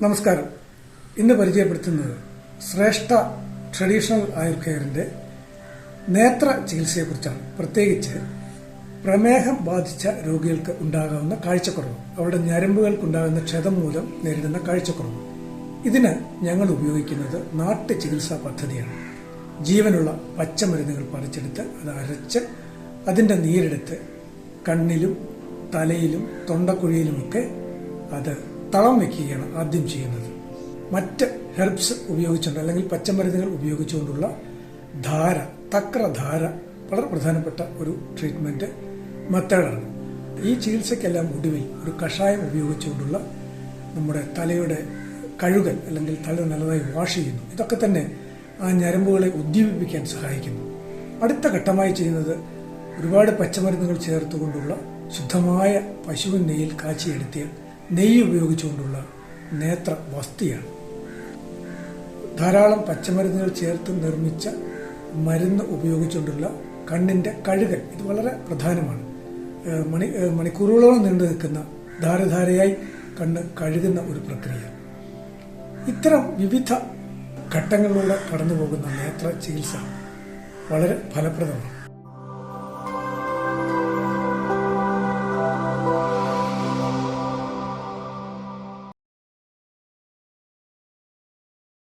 നമസ്കാരം. ഇന്ന് പരിചയപ്പെടുത്തുന്നത് ശ്രേഷ്ഠ ട്രഡീഷണൽ ആയുർ കെയറിന്റെ നേത്ര ചികിത്സയെക്കുറിച്ചാണ്. പ്രത്യേകിച്ച് പ്രമേഹം ബാധിച്ച രോഗികൾക്ക് ഉണ്ടാകാവുന്ന കാഴ്ചക്കുറവ്, അവരുടെ ഞരമ്പുകൾക്കുണ്ടാകുന്ന ക്ഷതം മൂലം നേരിടുന്ന കാഴ്ചക്കുറവ്. ഇതിന് ഞങ്ങൾ ഉപയോഗിക്കുന്നത് നാട്ടു ചികിത്സാ പദ്ധതിയാണ്. ജീവനുള്ള പച്ചമരുന്നുകൾ പറിച്ചെടുത്ത് അത് അരച്ച് അതിന്റെ നീരെടുത്ത് കണ്ണിലും തലയിലും തൊണ്ടക്കുഴിയിലുമൊക്കെ അത് തളം വയ്ക്കുകയാണ് ആദ്യം ചെയ്യുന്നത്. മറ്റ് ഹെർബ്സ് ഉപയോഗിച്ചുകൊണ്ട് അല്ലെങ്കിൽ പച്ചമരുന്നുകൾ ഉപയോഗിച്ചുകൊണ്ടുള്ള ധാര, തക്രധാര വളരെ പ്രധാനപ്പെട്ട ഒരു ട്രീറ്റ്മെന്റ് മെത്തേഡാണ്. ഈ ചികിത്സയ്ക്കെല്ലാം ഒടുവിൽ ഒരു കഷായം ഉപയോഗിച്ചുകൊണ്ടുള്ള നമ്മുടെ തലയുടെ കഴുകൽ അല്ലെങ്കിൽ തല നല്ലതായി വാഷ് ചെയ്യുന്നു. ഇതൊക്കെ തന്നെ ആ ഞരമ്പുകളെ ഉദ്ദീപിപ്പിക്കാൻ സഹായിക്കുന്നു. അടുത്ത ഘട്ടമായി ചെയ്യുന്നത് ഒരുപാട് പച്ചമരുന്നുകൾ ചേർത്തുകൊണ്ടുള്ള ശുദ്ധമായ പശുവിൻ നെയ്യിൽ കാച്ചിയെടുത്തിയ നെയ്യ് ഉപയോഗിച്ചുകൊണ്ടുള്ള നേത്ര വസ്തിയാണ്. ധാരാളം പച്ചമരുന്നുകൾ ചേർത്ത് നിർമ്മിച്ച മരുന്ന് ഉപയോഗിച്ചുകൊണ്ടുള്ള കണ്ണിന്റെ കഴുകൽ, ഇത് വളരെ പ്രധാനമാണ്. മണിക്കൂറുകളോളം നീണ്ടു നിൽക്കുന്ന ധാരധാരയായി കണ്ണ് കഴുകുന്ന ഒരു പ്രക്രിയ. ഇത്തരം വിവിധ ഘട്ടങ്ങളിലൂടെ കടന്നു പോകുന്ന നേത്ര ചികിത്സ വളരെ ഫലപ്രദമാണ്.